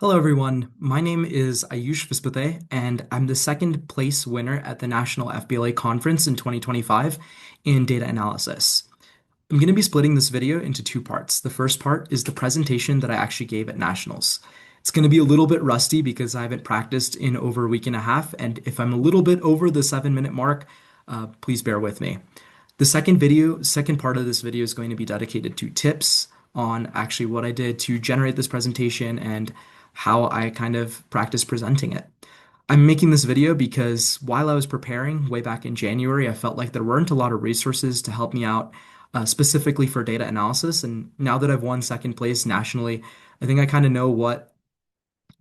Hello, everyone. My name is Ayush Vispute, and I'm the second place winner at the National FBLA Conference in 2025 in data analysis. I'm going to be splitting this video into two parts. The first part is the presentation that I actually gave at Nationals. It's going to be a little bit rusty because I haven't practiced in over a week and a half, and if I'm a little bit over the 7-minute mark, please bear with me. The second part of this video is going to be dedicated to tips on actually what I did to generate this presentation and how I kind of practice presenting it. I'm making this video because while I was preparing way back in January, I felt like there weren't a lot of resources to help me out specifically for data analysis. And now that I've won second place nationally, I think I kind of know what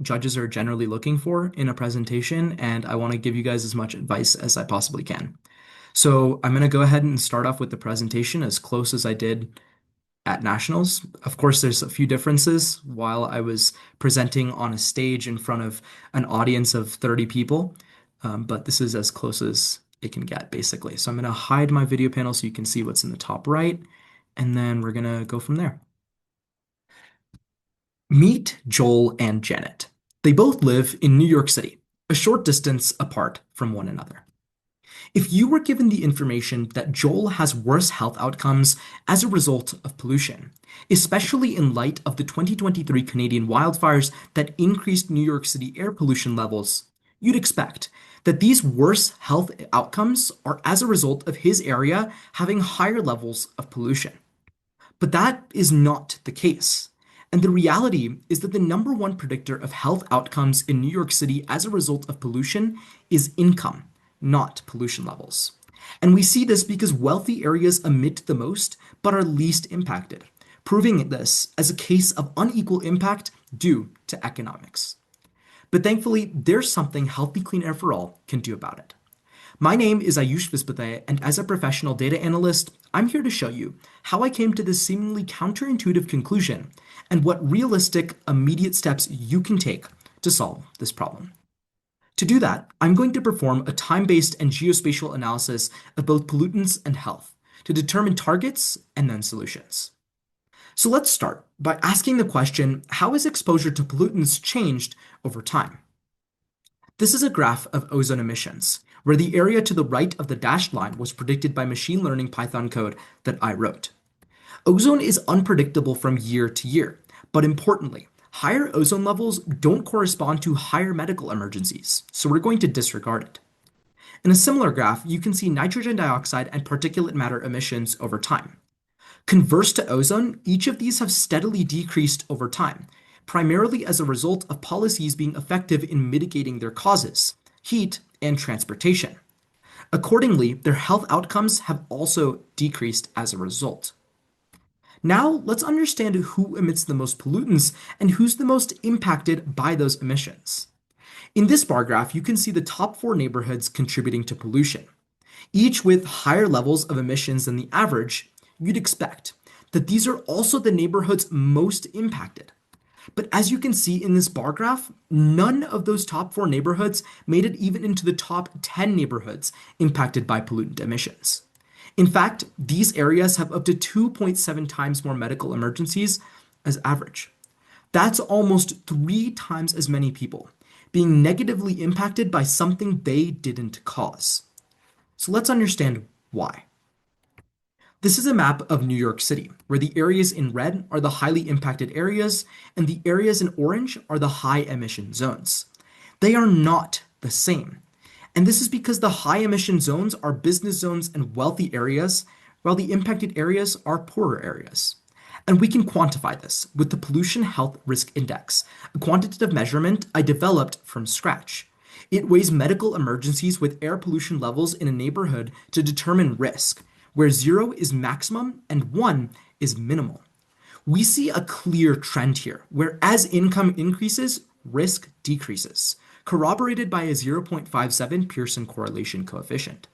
judges are generally looking for in a presentation, and I want to give you guys as much advice as I possibly can. So I'm going to go ahead and start off with the presentation as close as I did at nationals. Of course, there's a few differences while I was presenting on a stage in front of an audience of 30 people, but this is as close as it can get, basically. So I'm going to hide my video panel so you can see what's in the top right, and then we're going to go from there. Meet Joel and Janet. They both live in New York City, a short distance apart from one another. If you were given the information that Joel has worse health outcomes as a result of pollution, especially in light of the 2023 Canadian wildfires that increased New York City air pollution levels, you'd expect that these worse health outcomes are as a result of his area having higher levels of pollution. But that is not the case. And the reality is that the number one predictor of health outcomes in New York City as a result of pollution is income, not pollution levels. And we see this because wealthy areas emit the most but are least impacted, proving this as a case of unequal impact due to economics. But thankfully, there's something Healthy Clean Air for All can do about it. My name is Ayush Vispute, and as a professional data analyst, I'm here to show you how I came to this seemingly counterintuitive conclusion and what realistic, immediate steps you can take to solve this problem. To do that, I'm going to perform a time-based and geospatial analysis of both pollutants and health to determine targets and then solutions. So let's start by asking the question, how has exposure to pollutants changed over time? This is a graph of ozone emissions, where the area to the right of the dashed line was predicted by machine learning Python code that I wrote. Ozone is unpredictable from year to year, but importantly, higher ozone levels don't correspond to higher medical emergencies, so we're going to disregard it. In a similar graph, you can see nitrogen dioxide and particulate matter emissions over time. Converse to ozone, each of these have steadily decreased over time, primarily as a result of policies being effective in mitigating their causes, heat and transportation. Accordingly, their health outcomes have also decreased as a result. Now, let's understand who emits the most pollutants and who's the most impacted by those emissions. In this bar graph, you can see the top 4 neighborhoods contributing to pollution. Each with higher levels of emissions than the average, you'd expect that these are also the neighborhoods most impacted. But as you can see in this bar graph, none of those top 4 neighborhoods made it even into the top 10 neighborhoods impacted by pollutant emissions. In fact, these areas have up to 2.7 times more medical emergencies as average. That's almost 3 times as many people being negatively impacted by something they didn't cause. So let's understand why. This is a map of New York City, where the areas in red are the highly impacted areas, and the areas in orange are the high emission zones. They are not the same. And this is because the high emission zones are business zones and wealthy areas, while the impacted areas are poorer areas. And we can quantify this with the Pollution Health Risk Index, a quantitative measurement I developed from scratch. It weighs medical emergencies with air pollution levels in a neighborhood to determine risk, where 0 is maximum and 1 is minimal. We see a clear trend here, where as income increases, risk decreases, corroborated by a 0.57 Pearson correlation coefficient.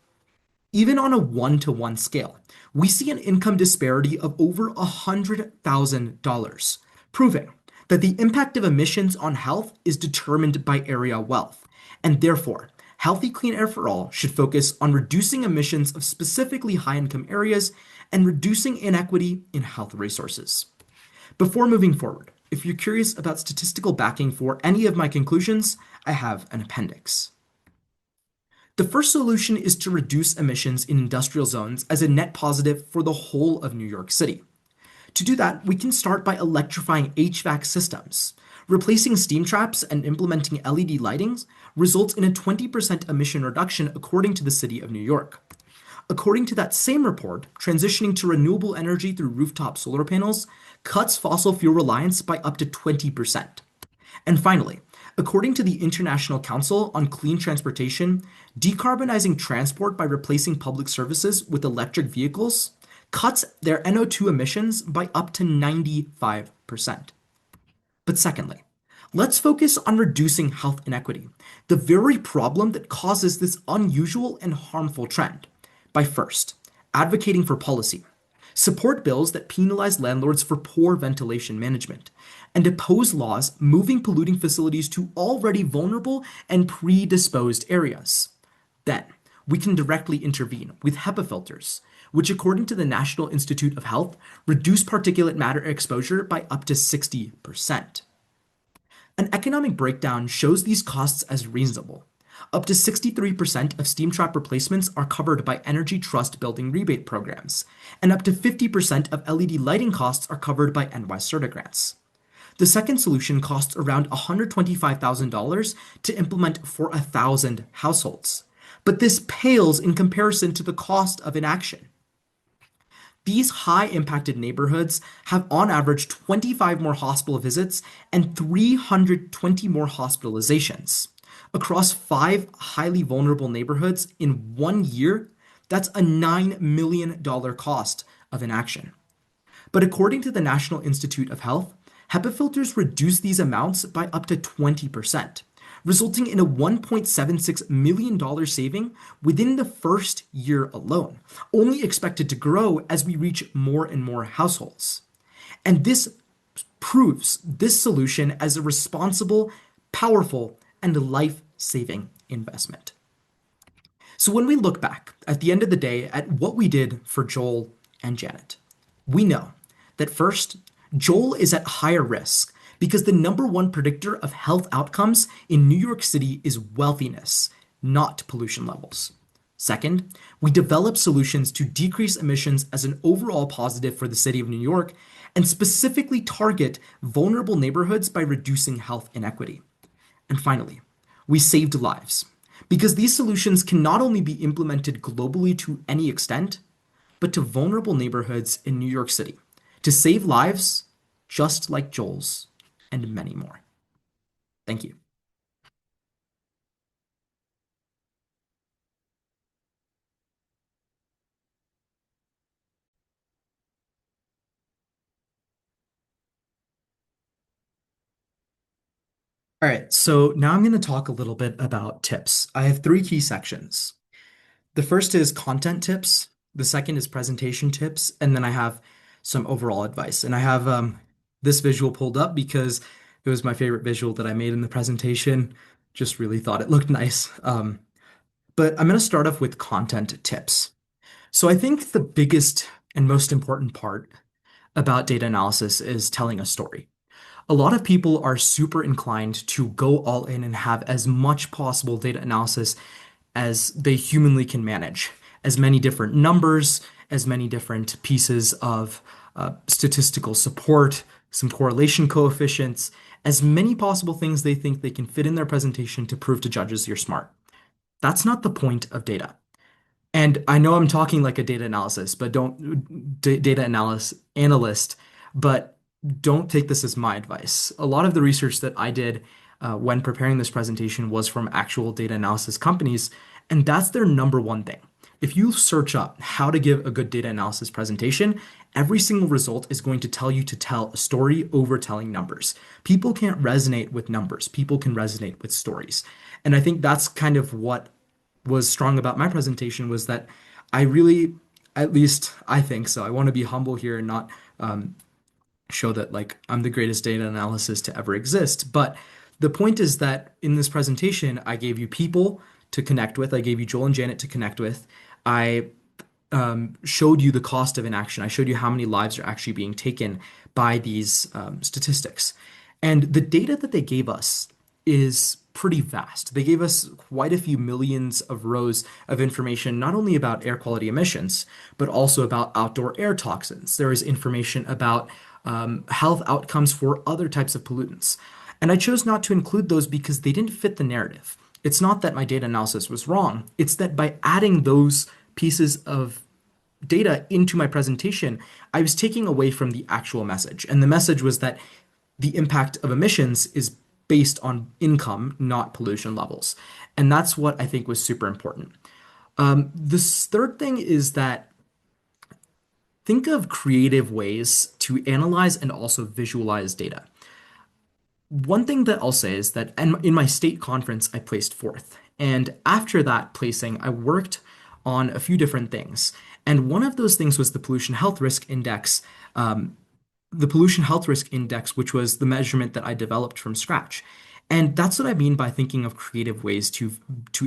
Even on a 1-to-1 scale, we see an income disparity of over $100,000, proving that the impact of emissions on health is determined by area wealth, and therefore, Healthy Clean Air for All should focus on reducing emissions of specifically high-income areas and reducing inequity in health resources. Before moving forward, If you're curious about statistical backing for any of my conclusions, I have an appendix. The first solution is to reduce emissions in industrial zones as a net positive for the whole of New York City. To do that, we can start by electrifying HVAC systems. Replacing steam traps and implementing LED lightings results in a 20% emission reduction according to the City of New York. According to that same report, transitioning to renewable energy through rooftop solar panels cuts fossil fuel reliance by up to 20%. And finally, according to the International Council on Clean Transportation, decarbonizing transport by replacing public services with electric vehicles cuts their NO2 emissions by up to 95%. But secondly, let's focus on reducing health inequity, the very problem that causes this unusual and harmful trend, by first advocating for policy. Support bills that penalize landlords for poor ventilation management, and oppose laws moving polluting facilities to already vulnerable and predisposed areas. Then, we can directly intervene with HEPA filters, which, according to the National Institute of Health, reduce particulate matter exposure by up to 60%. An economic breakdown shows these costs as reasonable. Up to 63% of steam trap replacements are covered by Energy Trust building rebate programs, and up to 50% of LED lighting costs are covered by NYSERDA grants. The second solution costs around $125,000 to implement for 1,000 households, but this pales in comparison to the cost of inaction. These high-impacted neighborhoods have on average 25 more hospital visits and 320 more hospitalizations. Across 5 highly vulnerable neighborhoods in 1 year, that's a $9 million cost of inaction. But according to the National Institute of Health, HEPA filters reduce these amounts by up to 20%, resulting in a $1.76 million saving within the first year alone, only expected to grow as we reach more and more households. And this proves this solution as a responsible, powerful, and life-saving investment. So when we look back at the end of the day at what we did for Joel and Janet, we know that first, Joel is at higher risk because the number one predictor of health outcomes in New York City is wealthiness, not pollution levels. Second, we develop solutions to decrease emissions as an overall positive for the city of New York and specifically target vulnerable neighborhoods by reducing health inequity. And finally, we saved lives because these solutions can not only be implemented globally to any extent, but to vulnerable neighborhoods in New York City to save lives just like Joel's and many more. Thank you. All right, so now I'm going to talk a little bit about tips. I have 3 key sections. The first is content tips, the second is presentation tips, and then I have some overall advice. And I have this visual pulled up because it was my favorite visual that I made in the presentation. Just really thought it looked nice. But I'm going to start off with content tips. So I think the biggest and most important part about data analysis is telling a story. A lot of people are super inclined to go all in and have as much possible data analysis as they humanly can manage, as many different numbers, as many different pieces of statistical support, some correlation coefficients, as many possible things they think they can fit in their presentation to prove to judges you're smart. That's not the point of data. And I know I'm talking like a data analysis, but data analyst, but don't take this as my advice. A lot of the research that I did when preparing this presentation was from actual data analysis companies, and that's their number one thing. If you search up how to give a good data analysis presentation, every single result is going to tell you to tell a story over telling numbers. People can't resonate with numbers. People can resonate with stories. And I think that's kind of what was strong about my presentation was that I really, at least I think so. I want to be humble here and not show that like I'm the greatest data analysis to ever exist. But the point is that in this presentation, I gave you people to connect with. I gave you Joel and Janet to connect with. I showed you the cost of inaction. I showed you how many lives are actually being taken by these statistics. And the data that they gave us is pretty vast. They gave us quite a few millions of rows of information, not only about air quality emissions, but also about outdoor air toxins. There is information about health outcomes for other types of pollutants. And I chose not to include those because they didn't fit the narrative. It's not that my data analysis was wrong, it's that by adding those pieces of data into my presentation, I was taking away from the actual message. And the message was that the impact of emissions is based on income, not pollution levels. And that's what I think was super important. This third thing is that think of creative ways to analyze and also visualize data. One thing that I'll say is that in my state conference, I placed fourth. And after that placing, I worked on a few different things. And one of those things was the pollution health risk index, which was the measurement that I developed from scratch. And that's what I mean by thinking of creative ways to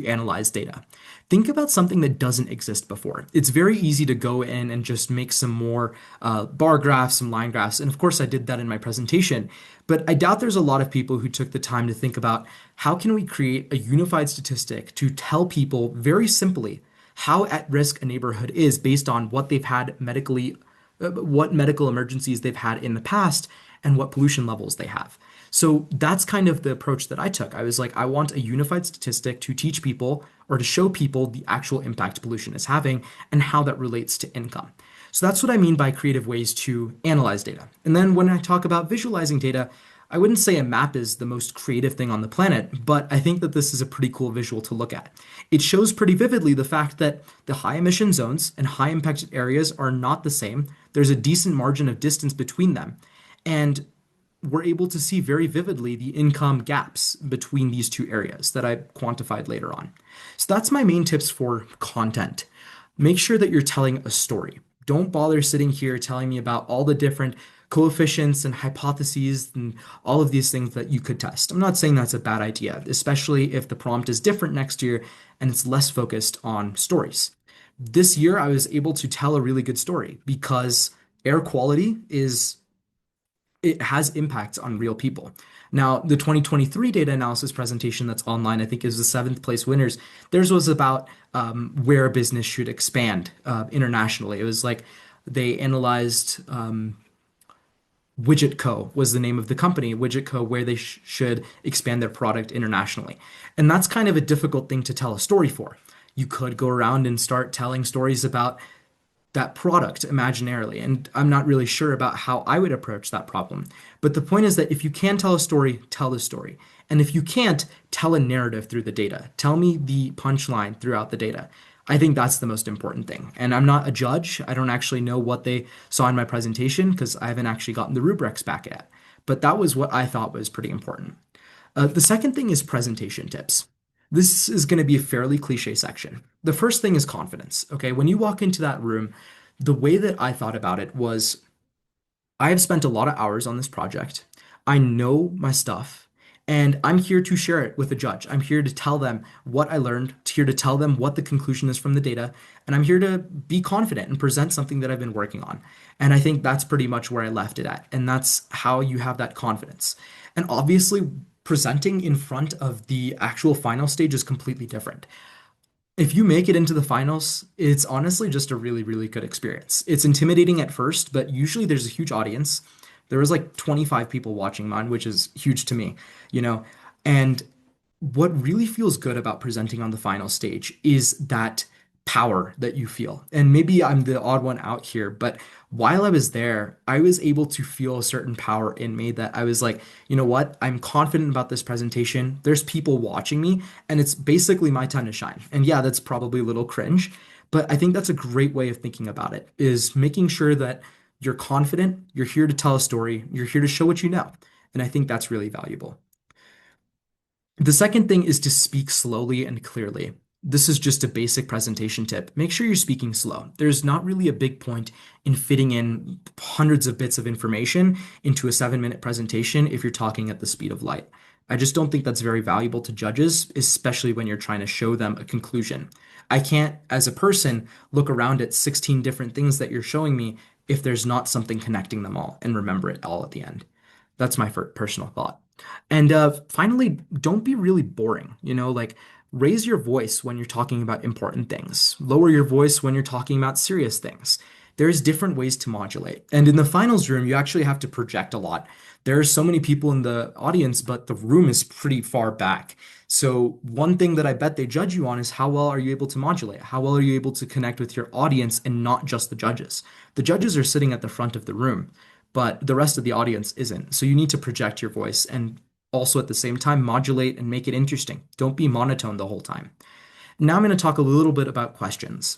analyze data. Think about something that doesn't exist before. It's very easy to go in and just make some more bar graphs, some line graphs. And of course, I did that in my presentation. But I doubt there's a lot of people who took the time to think about how can we create a unified statistic to tell people very simply how at risk a neighborhood is based on what they've had medically, what medical emergencies they've had in the past, and what pollution levels they have. So that's kind of the approach that I took. I was like, I want a unified statistic to teach people or to show people the actual impact pollution is having and how that relates to income. So that's what I mean by creative ways to analyze data. And then when I talk about visualizing data, I wouldn't say a map is the most creative thing on the planet, but I think that this is a pretty cool visual to look at. It shows pretty vividly the fact that the high emission zones and high impacted areas are not the same. There's a decent margin of distance between them. And we're able to see very vividly the income gaps between these two areas that I quantified later on. So that's my main tips for content. Make sure that you're telling a story. Don't bother sitting here telling me about all the different coefficients and hypotheses and all of these things that you could test. I'm not saying that's a bad idea, especially if the prompt is different next year and it's less focused on stories. This year, I was able to tell a really good story because air quality it has impacts on real people. Now, the 2023 data analysis presentation that's online, I think is the seventh place winners. Theirs was about where a business should expand internationally. It was like they analyzed Widget Co. was the name of the company, Widget Co., where they should expand their product internationally. And that's kind of a difficult thing to tell a story for. You could go around and start telling stories about that product imaginarily. And I'm not really sure about how I would approach that problem. But the point is that if you can tell a story, tell the story. And if you can't, tell a narrative through the data. Tell me the punchline throughout the data. I think that's the most important thing. And I'm not a judge. I don't actually know what they saw in my presentation because I haven't actually gotten the rubrics back yet. But that was what I thought was pretty important. The second thing is presentation tips. This is going to be a fairly cliche section. The first thing is confidence. Okay, when you walk into that room, the way that I thought about it was I have spent a lot of hours on this project. I know my stuff, and I'm here to share it with a judge. I'm here to tell them what I learned, here to tell them what the conclusion is from the data, and I'm here to be confident and present something that I've been working on. And I think that's pretty much where I left it at, and that's how you have that confidence. And obviously, presenting in front of the actual final stage is completely different. If you make it into the finals, it's honestly just a really, really good experience. It's intimidating at first, but usually there's a huge audience. There was like 25 people watching mine, which is huge to me, you know. And what really feels good about presenting on the final stage is that power that you feel. And maybe I'm the odd one out here, but while I was there, I was able to feel a certain power in me that I was like, you know what? I'm confident about this presentation. There's people watching me, and it's basically my time to shine. And yeah, that's probably a little cringe, but I think that's a great way of thinking about it, is making sure that you're confident, you're here to tell a story, you're here to show what you know. And I think that's really valuable. The second thing is to speak slowly and clearly. This is just a basic presentation tip. Make sure you're speaking slow. There's not really a big point in fitting in hundreds of bits of information into a 7-minute presentation if you're talking at the speed of light. I just don't think that's very valuable to judges, especially when you're trying to show them a conclusion. I can't, as a person, look around at 16 different things that you're showing me if there's not something connecting them all and remember it all at the end. That's my personal thought. And finally, don't be really boring. Like raise your voice when you're talking about important things, lower your voice when you're talking about serious things. There's different ways to modulate. And in the finals room, you actually have to project a lot. There are so many people in the audience, but the room is pretty far back. So one thing that I bet they judge you on is how well are you able to modulate? How well are you able to connect with your audience and not just the judges? The judges are sitting at the front of the room, but the rest of the audience isn't. So you need to project your voice and also at the same time modulate and make it interesting. Don't be monotone the whole time. Now I'm going to talk a little bit about questions.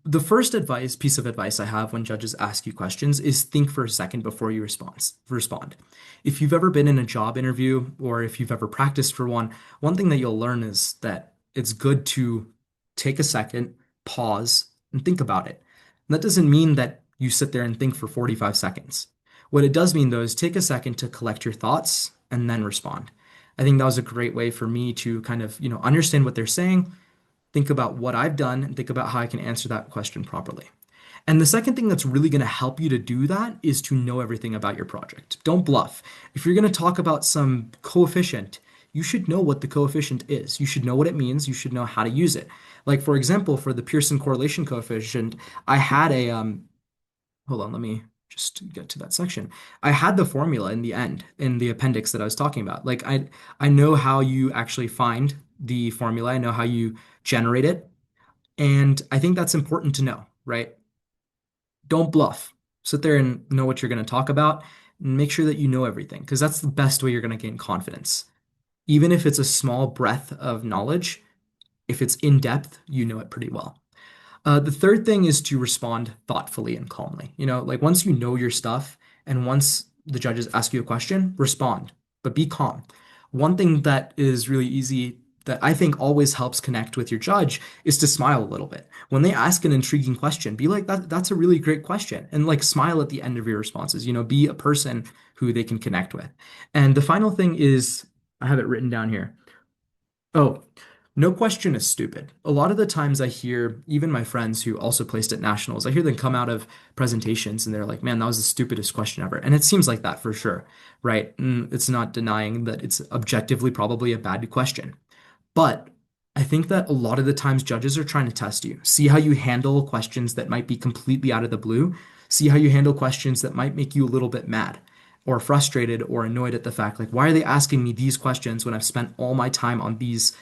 The first piece of advice I have when judges ask you questions is think for a second before you respond. If you've ever been in a job interview or if you've ever practiced for one thing that you'll learn is that it's good to take a second, pause, and think about it. And that doesn't mean that you sit there and think for 45 seconds. What it does mean, though, is take a second to collect your thoughts and then respond. I think that was a great way for me to kind of, understand what they're saying, think about what I've done, and think about how I can answer that question properly. And the second thing that's really going to help you to do that is to know everything about your project. Don't bluff. If you're going to talk about some coefficient, you should know what the coefficient is. You should know what it means. You should know how to use it. Like, for example, for the Pearson correlation coefficient, I had hold on, let me just get to that section. I had the formula in the end in the appendix that I was talking about. Like I know how you actually find the formula. I know how you generate it. And I think that's important to know, right? Don't bluff. Sit there and know what you're going to talk about and make sure that you know everything because that's the best way you're going to gain confidence. Even if it's a small breadth of knowledge, if it's in depth, you know it pretty well. The third thing is to respond thoughtfully and calmly. Like once you know your stuff and once the judges ask you a question, respond, but be calm. One thing that is really easy that I think always helps connect with your judge is to smile a little bit. When they ask an intriguing question, be like, that's a really great question. And like smile at the end of your responses, be a person who they can connect with. And the final thing is, I have it written down here. Oh, no question is stupid. A lot of the times I hear, even my friends who also placed at nationals, I hear them come out of presentations and they're like, man, that was the stupidest question ever. And it seems like that for sure, right? And it's not denying that it's objectively probably a bad question. But I think that a lot of the times judges are trying to test you, see how you handle questions that might be completely out of the blue, see how you handle questions that might make you a little bit mad or frustrated or annoyed at the fact, like, why are they asking me these questions when I've spent all my time on these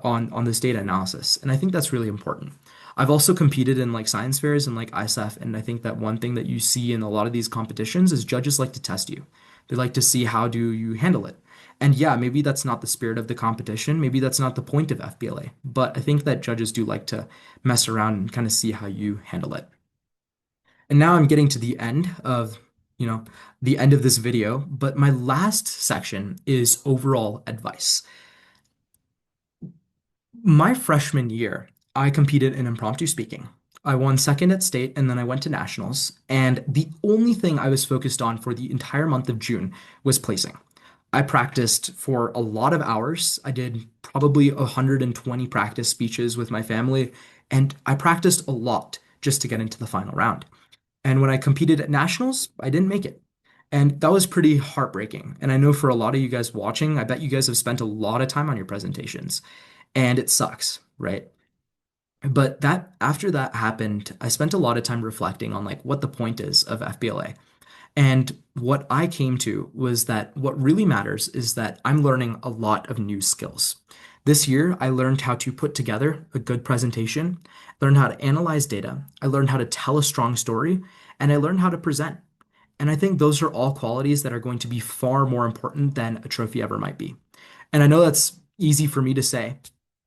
on this data analysis. And I think that's really important. I've also competed in like science fairs and like ISEF, and I think that one thing that you see in a lot of these competitions is judges like to test you. They like to see how do you handle it. And yeah, maybe that's not the spirit of the competition. Maybe that's not the point of FBLA. But I think that judges do like to mess around and kind of see how you handle it. And now I'm getting to the end of, the end of this video, but my last section is overall advice. My freshman year, I competed in impromptu speaking. I won second at state and then I went to nationals. And the only thing I was focused on for the entire month of June was placing. I practiced for a lot of hours. I did probably 120 practice speeches with my family, and I practiced a lot just to get into the final round. And when I competed at nationals, I didn't make it. And that was pretty heartbreaking. And I know for a lot of you guys watching, I bet you guys have spent a lot of time on your presentations and it sucks, right? But that after that happened, I spent a lot of time reflecting on like what the point is of FBLA. And what I came to was that what really matters is that I'm learning a lot of new skills. This year, I learned how to put together a good presentation, learned how to analyze data, I learned how to tell a strong story, and I learned how to present. And I think those are all qualities that are going to be far more important than a trophy ever might be. And I know that's easy for me to say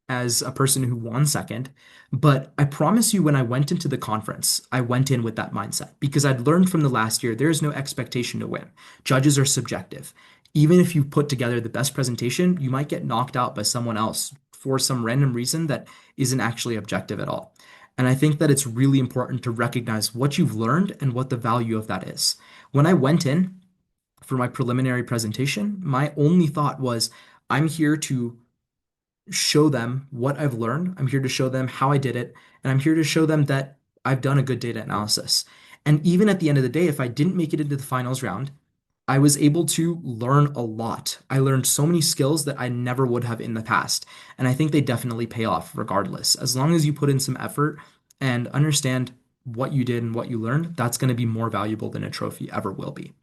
as a person who won second, but I promise you, when I went into the conference, I went in with that mindset because I'd learned from the last year there is no expectation to win. Judges are subjective. Even if you put together the best presentation, you might get knocked out by someone else for some random reason that isn't actually objective at all. And I think that it's really important to recognize what you've learned and what the value of that is. When I went in for my preliminary presentation, my only thought was, I'm here to show them what I've learned. I'm here to show them how I did it. And I'm here to show them that I've done a good data analysis. And even at the end of the day, if I didn't make it into the finals round, I was able to learn a lot. I learned so many skills that I never would have in the past. And I think they definitely pay off regardless. As long as you put in some effort and understand what you did and what you learned, that's going to be more valuable than a trophy ever will be.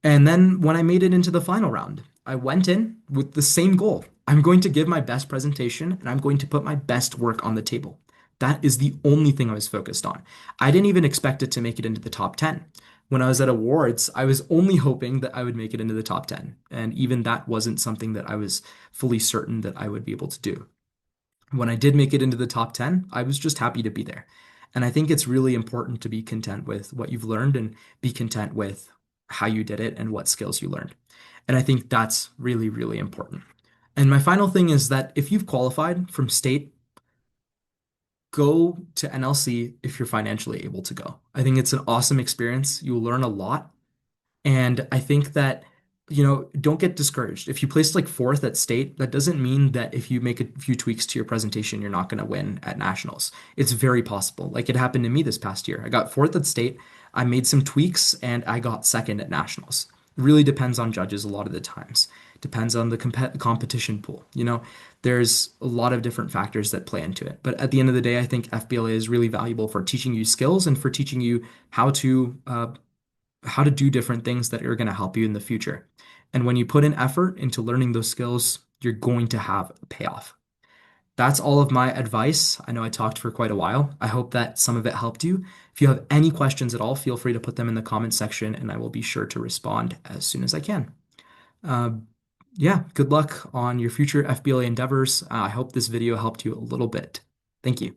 And then when I made it into the final round, I went in with the same goal. I'm going to give my best presentation and I'm going to put my best work on the table. That is the only thing I was focused on. I didn't even expect it to make it into the top 10. When I was at awards, I was only hoping that I would make it into the top 10. And even that wasn't something that I was fully certain that I would be able to do. When I did make it into the top 10, I was just happy to be there. And I think it's really important to be content with what you've learned and be content with how you did it and what skills you learned. And I think that's really, really important. And my final thing is that if you've qualified from state, go to NLC if you're financially able to go. I think it's an awesome experience. You'll learn a lot. And I think that, don't get discouraged. If you placed like fourth at state, that doesn't mean that if you make a few tweaks to your presentation, you're not going to win at nationals. It's very possible. Like it happened to me this past year. I got fourth at state, I made some tweaks, and I got second at nationals. It really depends on judges a lot of the times. Depends on the competition pool. There's a lot of different factors that play into it. But at the end of the day, I think FBLA is really valuable for teaching you skills and for teaching you how to do different things that are going to help you in the future. And when you put in effort into learning those skills, you're going to have a payoff. That's all of my advice. I know I talked for quite a while. I hope that some of it helped you. If you have any questions at all, feel free to put them in the comment section and I will be sure to respond as soon as I can. Uh, yeah, good luck on your future FBLA endeavors. I hope this video helped you a little bit. Thank you.